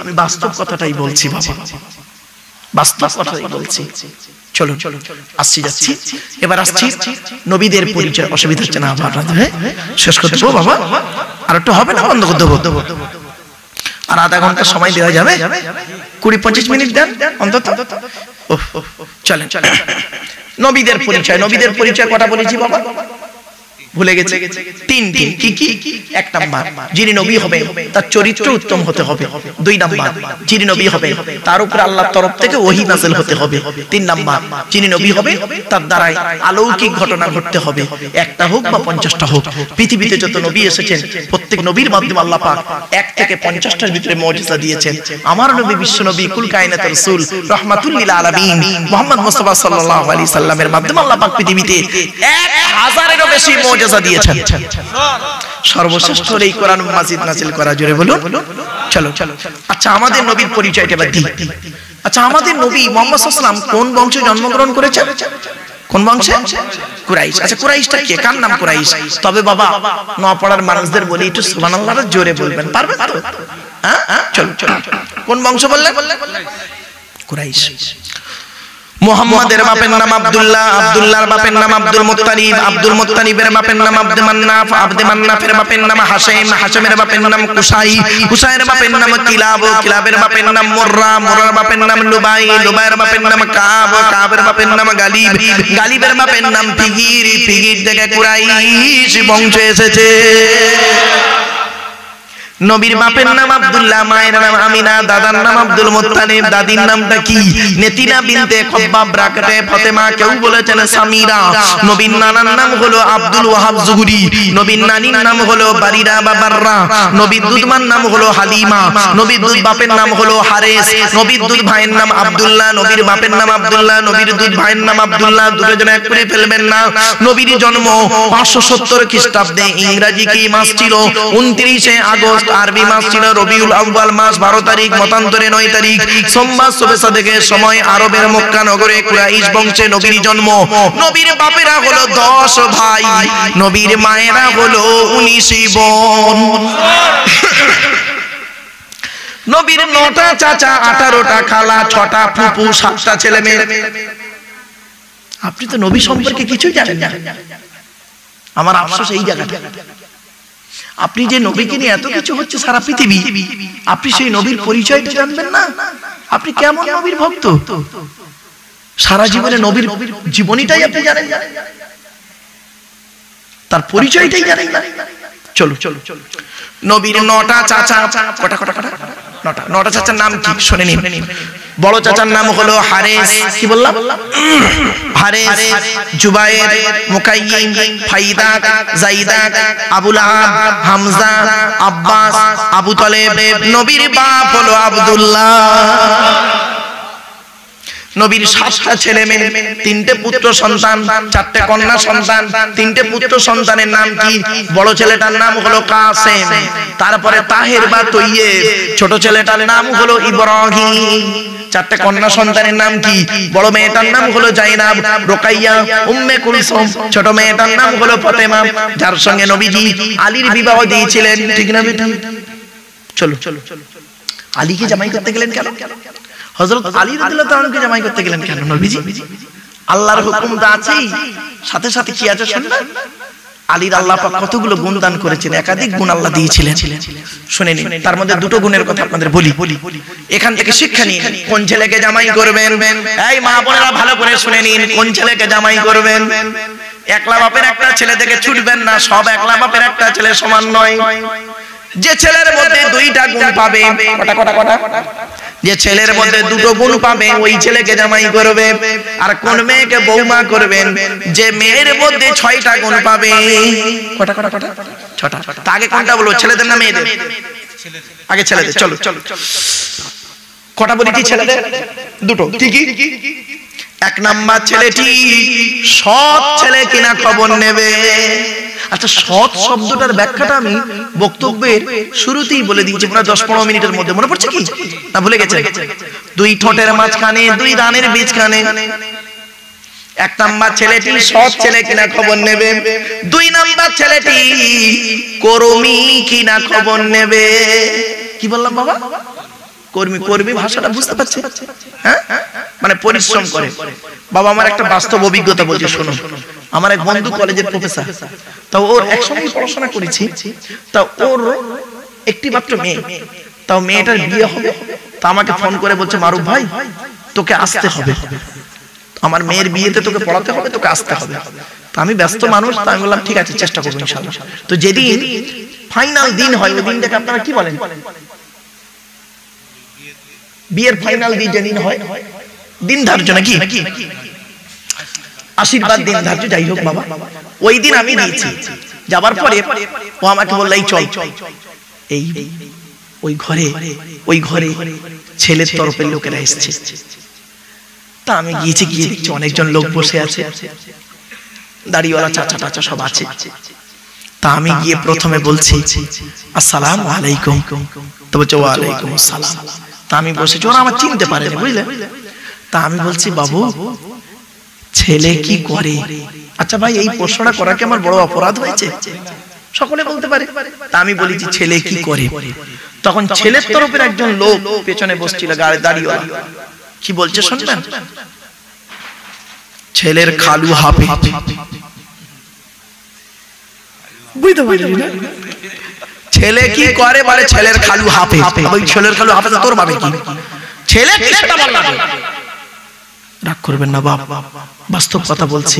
আমি বাস্তব কথাটাই বলছি বাবা, বাস্তব কথাই বলছি। চলো আসছি যাচ্ছি, এবার আসছি নবীদের পরিচয়। অসুবিধা হচ্ছে না আপনাদের? হ্যাঁ, শেষ করে দেবো বাবা, আর একটু হবে না, বন্ধ করে দেবো। আর আধা ঘন্টা সময় দেওয়া যাবে, 20-25 মিনিট দেন অন্তত। চলেন নবীদের পরিচয়। নবীদের পরিচয় কটা বলেছি বাবা? ভুলে গেছে? তিনটি। কি? 1 নাম্বার, যিনি নবী হবে তার চরিত্র উত্তম হতে হবে। 2 নাম্বার, যিনি নবী হবে তার উপর আল্লাহর তরফ থেকে ওহী নাযিল হতে হবে। 3 নাম্বার, যিনি নবী হবে তার দ্বারাই অলৌকিক ঘটনা ঘটতে হবে, একটা হোক বা 50টা হোক। পৃথিবীতে যত নবী এসেছেন প্রত্যেক নবীর মাধ্যমে আল্লাহ পাক 1 থেকে 50টার ভিতরে মুজিজা দিয়েছেন। আমার নবী বিশ্ব নবী কুল কায়নাতের রাসূল রাহমাতুল লিল আলামিন মুহাম্মদ মুস্তাফা সাল্লাল্লাহু আলাইহি সাল্লামের মাধ্যমে আল্লাহ পাক পৃথিবীতে 1000-এরও বেশি মুজিজা দিয়েছেন। সর্বশ্রেষ্ঠ এই কোরআন মাজিদ নাযিল করা, জোরে বলুন। চলো আচ্ছা, আমাদের নবীর পরিচয়টা এবার দিই। আচ্ছা, আমাদের নবী মুহাম্মদ সাল্লাল্লাহু আলাইহি ওয়াসাল্লাম কোন বংশে জন্মগ্রহণ করেছেন? কোন বংশে? কুরাইশ। আচ্ছা, কুরাইশটা কে? কার নাম কুরাইশ? তবে বাবা নপড়ার মানুষদের বলি একটু সুবহানাল্লাহ জোরে বলবেন, পারবেন তো? হ্যাঁ, চলো কোন বংশ বললেন? কুরাইশ। মুহাম্মাদের বাপের নাম আব্দুল্লাহ, আব্দুল্লাহর বাপের নাম আব্দুল মুত্তালিব, আব্দুল মুত্তালিবের বাপের নাম আব্দে মান্নাফ, আব্দে মান্নাফের বাপের নাম হাশিম, হাশিমের বাপের নাম কুসাই, কুসাইয়ের বাপের নাম কিলাব, কিলাবের বাপের নাম মুররা, মুররার বাপের নাম লুবাই, লুবাইয়ের বাপের নাম কাব, কাবের বাপের নাম গালিব, গালিবের বাপের নাম ফিগির, ফিগির থেকে কুরাইশ বংশ এসেছে। নবীর বাপের নাম আব্দুল্লাহ, মায়ের নাম আমিনা, দাদার নাম আব্দুল মুত্তালিব, দাদির নামটা কি? নেতিনা বিনতে খব্বাব ব্রাকেটে ফাতেমা, কেউ বলেছেন সামিরা। নবীর নানার নাম হলো আব্দুল ওয়াহাব জুহরি, নবীর নানির নাম হলো বারিরা বা বাররা, নবীর দুধমার নাম হলো হালিমা, নবীর দুধ বাপের নাম হলো হারেস, নবীর দুধ ভাইয়ের নাম আব্দুল্লাহ, নবীর বাপের নাম আব্দুল্লাহ, নবীর দুধ ভাইয়ের নাম আব্দুল্লাহ, দুটো জন এক করে ফেলবেন না। নবীর জন্ম 570 খ্রিস্টাব্দে, ইংরেজি কি মাস ছিল? 29 আগস্ট, আরবি মাস ছিল রবিউল আউয়াল মাস, 12 তারিখ, মতান্তরে 9 তারিখ, সোমবার শুভে সাদেকের সময় আরবের মক্কা নগরে কুরাইশ বংশে নবীর জন্ম। নবীর বাপেরা হলো 10 ভাই, নবীর মায়েরা হলো 19 বোন। নবীর 9টা চাচা, 18টা খালা, 6টা ফুপু, 7টা ছেলে মেয়ে। আপনি তো নবী সম্পর্কে কিছুই জানেন না। আমার আফসোস এই জায়গাটা, আপনি যে নবীকে নিয়ে এত কিছু হচ্ছে সারা পৃথিবী, আপনি সেই নবীর পরিচয়টা জানবেন না। আপনি কেমন নবীর ভক্ত? সারা জীবনে নবীর জীবনীটাই আপনি জানেন, তার পরিচয়টাই জানেন না। চলো নবীর 9টা চাচা, কটা 9টা চাচার নাম কি শুনে নিন। বড় চাচার নাম হলো হারেস, কি বললাম? হারেস, জুবায়ের, মুকাইয়িম, ফাইদা, জাইদা, আবু লাহাব, হামজা, আব্বাস, আবু তালেব। নবীর বাপ হলো আব্দুল্লাহ। নবীর 7টা ছেলে মেয়ে, 3টে পুত্র সন্তান, 4টে কন্যা সন্তান। 3টে পুত্র সন্তানের নাম কি? বড় ছেলেটার নাম হলো কাসেম, তারপরে তাহের বা তৈয়েব, ছোট ছেলেটার নাম হলো ইব্রাহিম। 4টে কন্যা সন্তানের নাম কি? বড় মেয়েটার নাম হলো জাইনাব, রুকাইয়া, উম্মে কুলসুম, ছোট মেয়েটার নাম হলো ফাতেমা, যার সঙ্গে নবীজি আলীর বিবাহ দিয়েছিলেন, ঠিক না বেটা? চলো আলীকে জামাই করতে গেলেন কেন? হযরত আলী রাদিয়াল্লাহু আনহুকে জামাই করতে গেলেন কেন নবীজি? আল্লাহর হুকুমটা আছেই, সাথে সাথে কি আছে শুনবেন। আলীর আল্লাহ পাক কতগুলো গুণ দান করেছেন, একাধিক গুণ আল্লাহ দিয়েছিলেন। শুনে নিন, তার মধ্যে 2টো গুণের কথা আপনাদের বলি, এখান থেকে শিক্ষা নিন। কোন ছেলেকে জামাই করবেন? এই মা বোনেরা ভালো করে শুনে নিন, কোন ছেলেকে জামাই করবেন? একলা বাপের একটা ছেলে থেকে ছুটবেন না, সব একলা বাপের একটা ছেলে সমান নয়। যে ছেলের মধ্যে 2টা গুণ পাবে, কটা যে ছেলের মধ্যে 2টো গুণ পাবে ওই ছেলেকে জামাই করবে। আর কোন মেয়েকে বৌমা করবেন? যে মেয়ের মধ্যে 6টা গুণ পাবে। কটা 6টা। তা আগে কোনটা বলবো, ছেলেদের না মেয়েদের? আগে ছেলেদের। চলো কটা বলি? ছেলেদের 2টো। কি? 1 নাম্বার ছেলেটি সৎ ছেলে কিনা খবর নেবে। আচ্ছা, সৎ শব্দটার ব্যাখ্যাটা আমি বক্তব্যের শুরুতেই বলে দিয়েছি, পুরো 10-15 মিনিটের মধ্যে। মনে পড়ছে কি না ভুলে গেছে? 2 ঠোঁটের মাঝখানে, 2 দানের বীজখানে। 1 নাম্বার ছেলেটি সৎ ছেলে কিনা খবর নেবে। 2 নাম্বার ছেলেটি কর্মী কিনা খবর নেবে। কি বললাম বাবা? কর্মী কর্মী ভাষাটা বুঝতে পারছে, হ্যাঁ, মানে পরিশ্রম করে। বাবা আমার একটা বাস্তব অভিজ্ঞতা বলছি শোনো। আমার এক বন্ধু কলেজের প্রফেসর, তাও ওর একসঙ্গে পড়াশোনা করেছি, তাও ওর একটি মাত্র মেয়ে, তাও মেয়েটার বিয়ে হবে, তা আমাকে ফোন করে বলছে মারুফ ভাই তোকে আসতে হবে, আমার মেয়ের বিয়েতে তোকে পড়াতে হবে, তোকে আসতে হবে। তো আমি ব্যস্ত মানুষ, তো আমি বললাম ঠিক আছে চেষ্টা করবো ইনশাআল্লাহ। তো যেদিন ফাইনাল দিন হয় ওই দিনটাকে আপনারা কি বলেন? বিয়ের ফাইনাল দিন যেদিন হয়, দিন ধার্য নাকি, আশীর্বাদ দিন ধার্য, যাই হোক বাবা, ওই দিন আমি দিয়েছি। যাবার পরে ও আমাকে বলল এই চল, এই ওই ঘরে ছেলের তরফের লোকেরা এসেছে। তা আমি গিয়েছি, গিয়ে দেখছি অনেকজন লোক বসে আছে, দাড়িওয়ালা চাচা টাচা সব আছে। তা আমি গিয়ে প্রথমে বলছি আসসালামু আলাইকুম, তো বলছে ওয়া আলাইকুম আসসালাম। তা আমি বসেছি, ওরা আমার চিনতে পারেনি বুঝলে। তা আমি বলছি বাবু ছেলে কি করে? আচ্ছা ভাই এই প্রশ্নটা করা কি আমার বড় অপরাধ হয়েছে? সকলে বলতে পারে। তা আমি বলেছি ছেলে কি করে? তখন ছেলের তরফের একজন লোক পেছনে বসছিল দাড়িওয়ালা, কি বলছে শুনবেন? ছেলের খালু হাফে। বুঝতে পারলি না? ছেলে কি করে বলে ছেলের খালু হাফে। ওই ছেলের খালু হাফে তোর ভাবে কি? ছেলে কি সেটা বল না, রাগ করবেন না বাপ, বাস্তব কথা বলছি।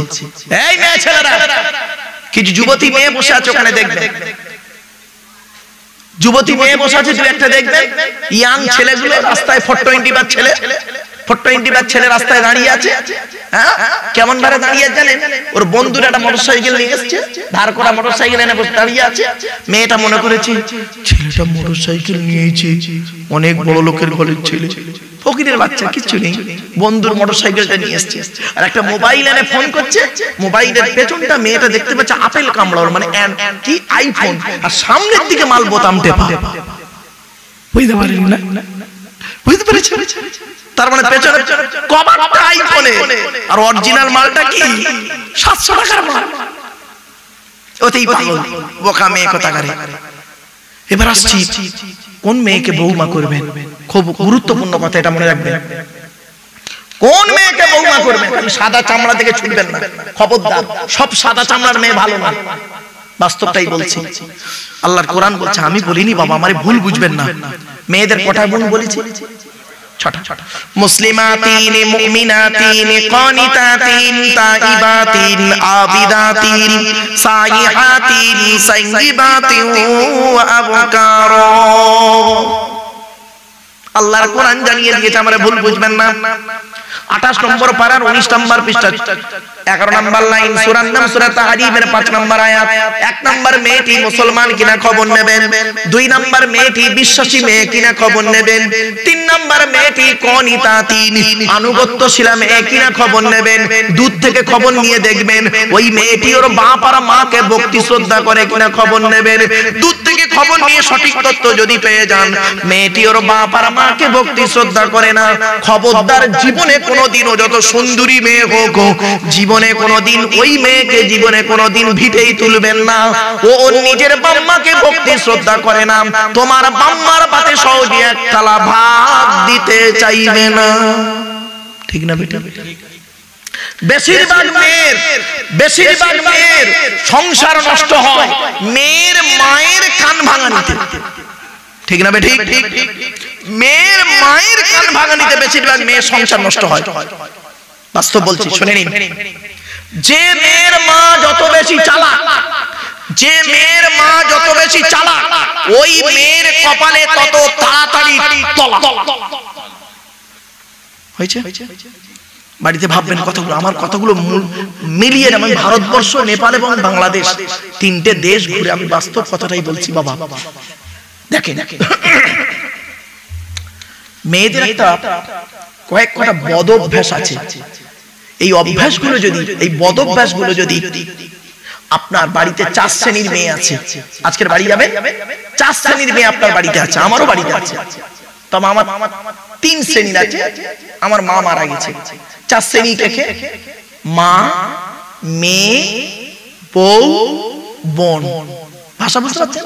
এই মেয়ে ছেলেরা, কিছু যুবতী মেয়ে বসে আছে ওখানে, দেখবেন যুবতী মেয়ে বসে আছে, দু একটা দেখবেন ইয়াং ছেলেগুলো রাস্তায় 420 বার ছেলে, 420 বার ছেলে রাস্তায় দাঁড়িয়ে আছে। হ্যাঁ কেমন ভাবে দাঁড়িয়ে জানেন? ওর বন্ধুরা একটা মোটরসাইকেল নিয়ে এসেছে, ধার করা মোটরসাইকেল এনে বসে দাঁড়িয়ে আছে। মেয়েটা মনে করেছে ছেলেটা মোটরসাইকেল নিয়েছে, অনেক বড় লোকের ঘরের ছেলে, ফকিরের বাচ্চা, কিছু নেই, বন্ধুর মোটরসাইকেলটা নিয়ে এসেছে। আর একটা মোবাইল এনে ফোন করছে, মোবাইলের পেছনটা মেয়েটা দেখতে পাচ্ছে আপেল কামড়ার, মানে কি আইফোন, আর সামনের দিকে মাল বোতাম টেপা। বুঝতে পারেন না? বুঝতে পেরেছেন? তার মানে পেছনে কভারটা আইফোনে, আর অরিজিনাল মালটা কি 700 টাকার মাল। ওতেই পাগল বোকা মেয়ে কথা করে। এবার আসছি কোন মেয়েকে বৌমা করবেন, খুব গুরুত্বপূর্ণ কথা, এটা মনে রাখবেন। কোন মেয়েকে বৌমা করবেন? সাদা চামড়া থেকে ছুটবেন না, খবরদার। সব সাদা চামড়ার মেয়ে ভালো না, বাস্তবটাই বলছি। আল্লাহর কোরআন বলছে, আমি বলিনি বাবা, আমারে ভুল বুঝবেন না। মেয়েদের কটা গুণ বলেছি? মুসলিমাতিন, মুমিনাতিন, কানিতাতিন, তাইবাতিন, আবিদাতিন, সাইহাতিন, সাইয়িবাতিন ওয়া আবকার। আল্লাহর কোরআন জানিয়ে দিয়েছে, আমরা ভুল বুঝবেন না। 28 নম্বর পারার 19 নম্বর পৃষ্ঠা, 11 নম্বর লাইন, সূরার নাম সূরা তাহরিমের 5 নম্বর আয়াত। 1 নম্বর মেয়েটি মুসলমান কিনা খবর নেবেন, 2 নম্বর মেয়েটি বিশ্বাসী মেয়ে কিনা খবর নেবেন, 3 নম্বর মেয়েটি কনিতাতিন, আনুগত্যশীলা মেয়ে কিনা খবর নেবেন। দূর থেকে খবর নিয়ে দেখবেন ওই মেয়েটি ওর বাপ আর মাকে ভক্তি শ্রদ্ধা করে কিনা খবর নেবেন। দূর থেকে খবর নিয়ে সঠিক তথ্য যদি পেয়ে যান মেয়েটি ওর বাপ আর মাকে ভক্তি শ্রদ্ধা করে না, খবরদার জীবনে কোনোদিনও যত সুন্দরী মেয়ে হোক, জীবনে কোনোদিন ওই মেয়েকে জীবনে কোনোদিন ভিটেই তুলবেন না। ও ওর নিজের বাম্মাকে ভক্তি শ্রদ্ধা করে না, তোমার বাম্মার পাতে সহজে এক থালা ভাত দিতে চাইবে না। ঠিক না বেটা? বেশিরভাগ মেয়ের সংসার নষ্ট হয় মেয়ের মায়ের কান ভাঙানিতে। ঠিক না বেঠিক? মেয়ের মায়ের কান ভাঙানিতে বেশিরভাগ মেয়ের সংসার নষ্ট হয়। বাস্তব বলছি, শুনে নিন। যে মেয়ের মা যত বেশি চালাক, যে মেয়ের মা যত বেশি চালাক, ওই মেয়ের কপালে তত তাড়াতাড়ি তলা। হয়েছে? বাড়িতে ভাববেন কথাগুলো, আমার কথাগুলো মিলিয়ে, আমি ভারতবর্ষ, নেপাল এবং বাংলাদেশ 3টে দেশ ঘুরে আমি বাস্তব কথাটাই বলছি বাবা। দেখেন মেয়েদের একটা কয়েকটা বদ অভ্যাস আছে। এই অভ্যাসগুলো যদি, এই বদ অভ্যাসগুলো যদি আপনার বাড়িতে 4 শ্রেণীর মেয়ে আছে, আজকের বাড়ি যাবেন 4 শ্রেণীর মেয়ে আপনার বাড়িতে আছে, আমারও বাড়িতে আছে। তবে আমার 3 শ্রেণীর আছে, আমার মা মারা গেছে। 4 শ্রেণী কে? মা, মেয়ে, বউ, বোন। ভাষা বুঝতে পারছেন?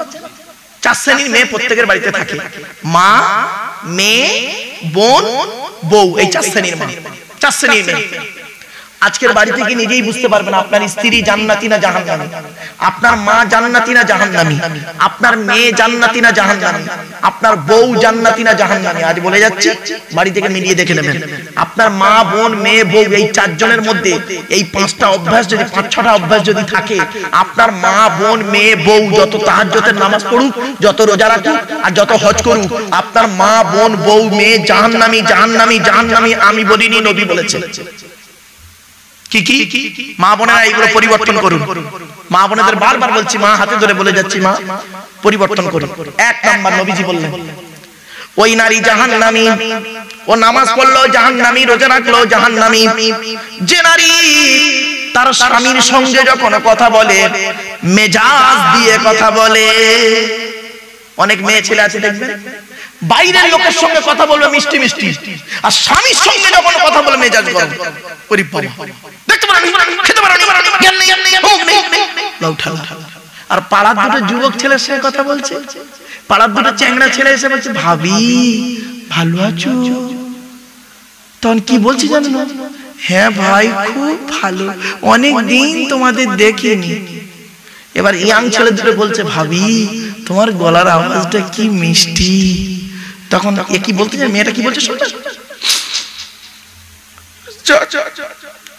চার শ্রেণীর মেয়ে প্রত্যেকের বাড়িতে থাকে, মা, মেয়ে, বোন, বউ, এই চার শ্রেণীর মা, চার শ্রেণীর মেয়ে। আজকের বাড়িতে কি নিজেই বুঝতে পারবেন আপনার স্ত্রী জান্নাতি না জাহান্নামী, আপনার মা জান্নাতি না জাহান্নামী, আপনার মেয়ে জান্নাতি না জাহান্নামী, আপনার বউ জান্নাতি না জাহান্নামী। আজ বলে যাচ্ছি, বাড়ি থেকে মিলিয়ে দেখে নেবেন আপনার মা, বোন, মেয়ে, বউ, এই চারজনের মধ্যে এই পাঁচটা অভ্যাস যদি, পাঁচ ছটা অভ্যাস যদি থাকে, আপনার মা, বোন, মেয়ে, বউ যত তাহাজ্জুদের নামাজ পড়ুক, যত রোজা রাখুক আর যত হজ করুক, আপনার মা, বোন, বউ, মেয়ে জাহান্নামী, জাহান্নামী, জাহান্নামী। আমি বলিনি, নবী বলেছেন। কি কি মা বোনেরা এইগুলো পরিবর্তন করুন। মা বোনেদের বারবার বলছি, মা হাতে ধরে বলে যাচ্ছি, মা পরিবর্তন করুন। এক নাম্বার নবীজি বললেন, ওই নারী জাহান্নামী, ও নামাজ পড়লো জাহান্নামী, রোজা রাখলো জাহান্নামী, যে নারী তার স্বামীর সঙ্গে যখন কথা বলে মেজাজ দিয়ে কথা বলে। অনেক মেয়ে ছেলে আছে দেখবেন, বাইরের লোকের সঙ্গে কথা বলবে মিষ্টি মিষ্টি, আর স্বামীর সঙ্গে যখন কথা বলে মেজাজ গরম। দেখতে পারেন, খেতে পারেন, আর পাড়ার দুটো যুবক ছেলের সঙ্গে কথা বলছে, পাড়ার দুটো চ্যাংড়া ছেলে এসে বলছে, ভাবি ভালো আছো? তখন কি বলছি জানো? হ্যাঁ ভাই খুব ভালো, অনেক দিন তোমাদের দেখিনি। এবার ইয়াং ছেলে দুটো বলছে, ভাবি তোমার গলার আওয়াজটা কি মিষ্টি। তখন এ কি বলতে যায়, মেয়েটা কি বলছে শুনবে,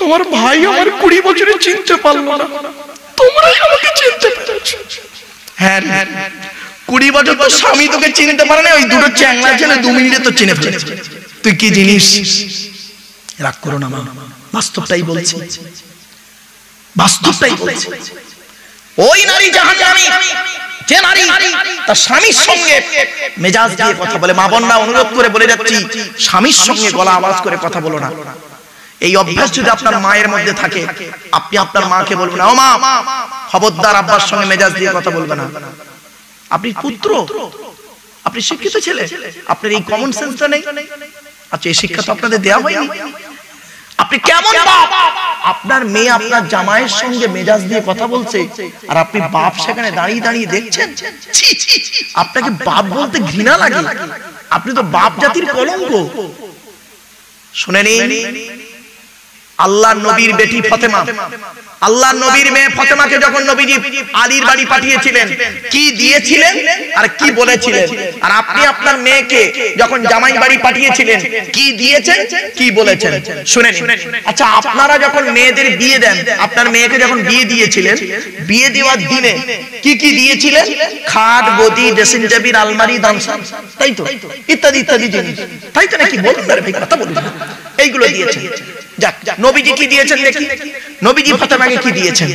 তোমার ভাই আমার 20 বছরে চিনতে পারলো না, তোমরাই আমাকে চিনতে পেরেছো। হ্যাঁ 20 বছর তো স্বামী তোকে চিনতে পারে না, ওই দুটো চ্যাংড়া ছেলে 2 মিনিটে তো চিনে ফেলেছে। তুই কি জিনিস? রাগ করো না মা, বাস্তবটাই বলছি, বাস্তবটাই বলছি। ওই নারী জাহান্নামী, যে নারী তার স্বামীর সঙ্গে মেজাজ দিয়ে কথা বলে। মা বোনরা অনুরোধ করে বলে যাচ্ছি, স্বামীর সঙ্গে গলা আওয়াজ করে কথা বলো না। এই অভ্যাস যদি আপনার মায়ের মধ্যে থাকে, আপনি আপনার মাকে বলবেন, ও মা খবরদার আব্বার সঙ্গে মেজাজ দিয়ে কথা বলবে না। আপনি পুত্র, আপনি শিক্ষিত ছেলে, আপনার এই কমন সেন্সটা নেই। আচ্ছা, এই শিক্ষা তো আপনাদের দেওয়া হয়নি। আপনি কেমন বাপ? আপনার মেয়ে আপনার জামাইয়ের সঙ্গে মেজাজ দিয়ে কথা বলছে, আর আপনি বাপ সেখানে দাঁড়িয়ে দাঁড়িয়ে দেখছেন। আপনাকে বাপ বলতে ঘৃণা লাগে, আপনি তো বাপ জাতির কলঙ্ক। শুনে নিন, আল্লাহর নবীর বেটি ফাতেমা, আল্লাহর নবীর মেয়ে ফাতেমাকে যখন নবীজি আলীর বাড়ি পাঠিয়েছিলেন, কি দিয়েছিলেন আর কি বলেছিলেন? আর আপনি আপনার মেয়েকে যখন জামাই বাড়ি পাঠিয়েছিলেন, কি দিয়েছেন কি বলেছেন? শুনে নিন। আচ্ছা, আপনারা যখন মেয়েদের বিয়ে দেন, আপনার মেয়েকে যখন বিয়ে দিয়েছিলেন, বিয়ে দেওয়ার দিনে কি কি দিয়েছিলেন? খাট, গদি, ড্রেসিং টেবিল, আলমারি, দানসান, তাই তো, ইত্যাদি ইত্যাদি জিনিস, তাই তো নাকি? বলুন না ভাই, কথা বলুন। এইগুলো দিয়েছেন। যাক, নবীজি কি দিয়েছেন দেখি। নবীজি ফাতেমাকে কি দিয়েছেন?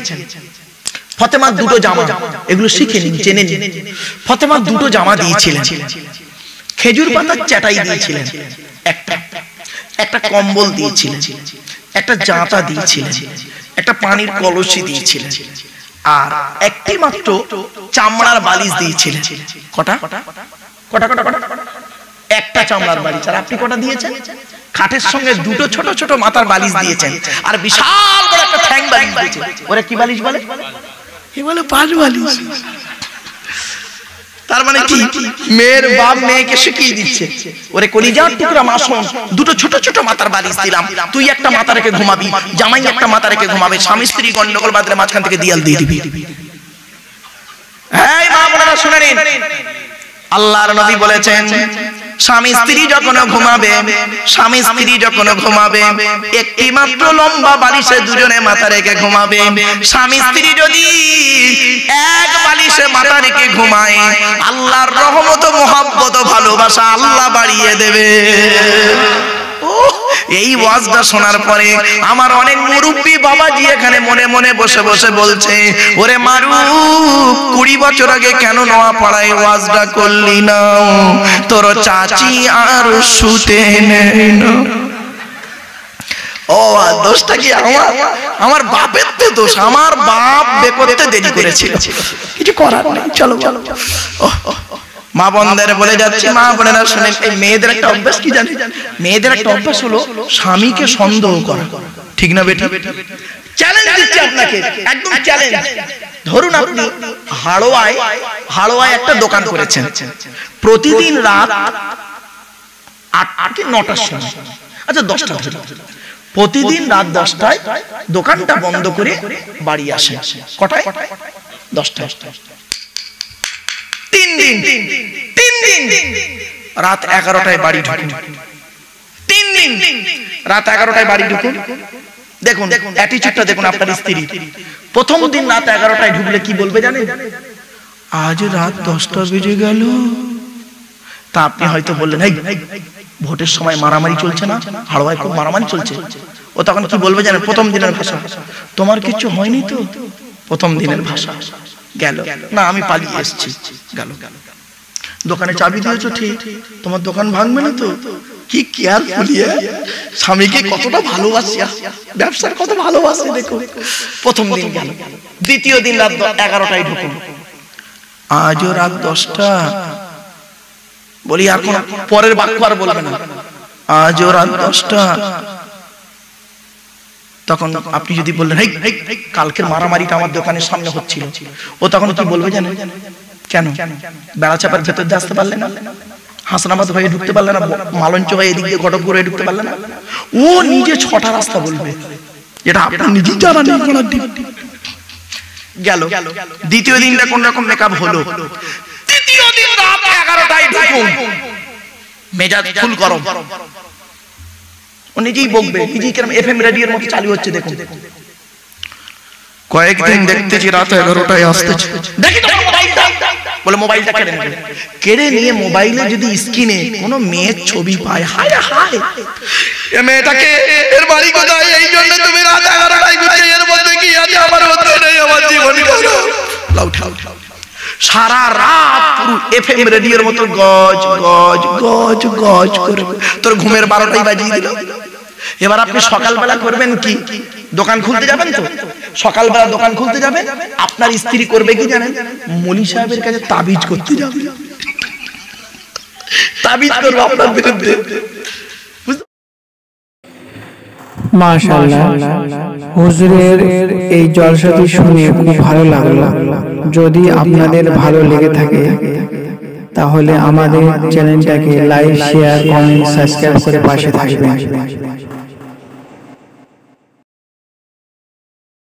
ফাতেমার দুটো জামা, এগুলো শিখে নিন, জেনে নিন। ফাতেমার দুটো জামা দিয়েছিলেন, খেজুর পাতার চাটাই দিয়েছিলেন, একটা কম্বল দিয়েছিলেন, একটা জাঁতা দিয়েছিলেন, একটা পানির কলসি দিয়েছিলেন, আর একটি মাত্র চামড়ার বালিশ দিয়েছিলেন। কটা কটা কটা কটা? একটা চামড়ার বালিশ। আর আপনি কটা দিয়েছেন? খাটের সঙ্গে দুটো ছোট ছোট মাথার বালিশ দিয়েছেন, আর বিশাল বড় একটা ঠ্যাং বালিশ দিয়েছেন। ওরা কি বালিশ বলে? এ বলে পাঁচ বালিশ। তার মানে কি, মেয়ের বাপ মেয়েকে শিখিয়ে দিচ্ছে, ওরে কলিজার টুকরা মাসুম, দুটো ছোট ছোট মাথার বালিশ দিলাম, তুই একটা মাথা রেখে ঘুমাবি, জামাই একটা মাথা রেখে ঘুমাবে, স্বামী স্ত্রী গন্ডগোল বাঁধলে মাঝখান থেকে দিয়াল দিয়ে দিবি। এই মা বোনেরা শুনে নিন, আল্লাহর নবী বলেছেন, স্বামী স্ত্রী যখন ঘুমাবে, স্বামী স্ত্রী যখন ঘুমাবে, একটি মাত্র লম্বা বালিশে দুজনে মাথা রেখে ঘুমাবে। স্বামী স্ত্রী যদি এক বালিশে মাথা রেখে ঘুমায়, আল্লাহর রহমত, মহব্বত, ভালোবাসা আল্লাহ বাড়িয়ে দেবে। এই ওয়াজটা শোনার পরে আমার অনেক মুরব্বী বাবাজি এখানে মনে মনে বসে বসে বলছে, ওরে মারু, 20 বছর আগে কেন নোয়াপাড়ায় ওয়াজটা করলি না? তোর চাচি আর শুতে নেই না। ও, দোষটা কি আমার বাপের তো দোষ। আমার বাপ বেকরতে দেরি করেছিল, কিছু করার নেই। চলো চলো। মা বোনদের বলে যাচ্ছি, মা বোনেরা শুনেন, এই মেয়েদের একটা অভ্যাস কি জানেন? মেয়েদের একটা অভ্যাস হলো স্বামীকে সন্দেহ করা। ঠিক না বেটা? চ্যালেঞ্জ দিচ্ছি আপনাকে, একদম চ্যালেঞ্জ। ধরুন আপনি হাড়োয়ায় একটা দোকান করেছেন, প্রতিদিন রাত 8 থেকে 9টার সময়, আচ্ছা 10টা ধরে, প্রতিদিন রাত 10টায় দোকানটা বন্ধ করে বাড়ি আসেন। কটায়? 10টায়। 3 দিন রাত 11টায় বাড়ি ঢুকুন। 3 দিন রাত 11টায় বাড়ি ঢুকুন। দেখুন অ্যাটিটিউডটা দেখুন আপনার স্ত্রী। প্রথম দিন রাত 11টায় ঢুকলে কি বলবে জানেন? আজ রাত 10টা বেজে গেল। তা আপনি হয়তো বললেন, এই ভোটের সময় মারামারি চলছে না, হাড়োয়ায় খুব মারামারি চলছে। ও তখন কি বলবে জানেন? প্রথম দিনের ভাষা, তোমার কিছু হয়নি তো? প্রথম দিনের ভাষা গেল না, আমি পালিয়ে এসেছি। গেল দোকানে চাবি দিয়েছো ঠিক, তোমার দোকান ভাঙবে না তো? কি কেয়ারফুলি, স্বামীকে কতটা ভালোবাসি, ব্যবসার কত ভালোবাসে দেখো। প্রথম দিন গেল। দ্বিতীয় দিন রাত 11টায় ঢুকুন। আজও রাত 10টা। বলি আর কোন পরের বাক্য আর বলবে না, আজও রাত 10টা। তখন আপনি যদি বললেন, হেই কালকের মারামারিটা আমার দোকানের সামনে হচ্ছিল, ও তখন কি বলবে জানেন? কেন বেড়া চাপার ভেতর দিয়ে আসতে পারলে না? হাসনাবাদ হয়ে ঢুকতে পারলে না? মালঞ্চ হয়ে এদিক দিয়ে ঘটকপুর হয়ে ঢুকতে পারলে না? ও নিজে 6টা রাস্তা বলবে, যেটা আপনার নিজেই জানা নেই। গেল। দ্বিতীয় দিনটা কোন রকম মেকআপ হলো। তৃতীয় দিন রাত 11টায় ঢুকুন, মেজাজ ফুল গরম। ও নিজেই বকবে, নিজেই কেরম এফএম রেডিওর মতো চালু হচ্ছে। দেখুন কয়েকদিন দেখতেছি রাত 11টায় আসতেছে, দেখি তো মোবাইলটা, বলে মোবাইলটা কেড়ে নিয়ে মোবাইলে যদি স্ক্রিনে কোনো মেয়ের ছবি পায়, হায় হায় এ মেয়েটাকে, এর বাড়ি কোথায়, এই জন্য তুমি রাত 11টায় ঘুরতে, এর মধ্যে কি আছে আমার মধ্যে নেই, আমার জীবন লাউ ঠাউ। সারা রাত পুরো এফএম রেডিওর মতো গজ গজ গজ গজ করে তোর ঘুমের 12টাই বাজিয়ে দিল। এবার আপনি সকালবেলা করবেন কি? দোকান খুলতে যাবেন তো, সকালবেলা দোকান খুলতে যাবেন, আপনার স্ত্রী করবে কি জানেন? মলি সাহেবের কাছে তাবিজ করতে যাবে, তাবিজ করবে আপনার বিরুদ্ধে। মাশাআল্লাহ, হুজুরের এই জলসাটি শুনে খুব ভালো লাগলো। যদি আপনাদের ভালো লেগে থাকে তাহলে আমাদের চ্যানেলটাকে লাইক, শেয়ার, কমেন্ট, সাবস্ক্রাইব করে পাশে থাকবেন।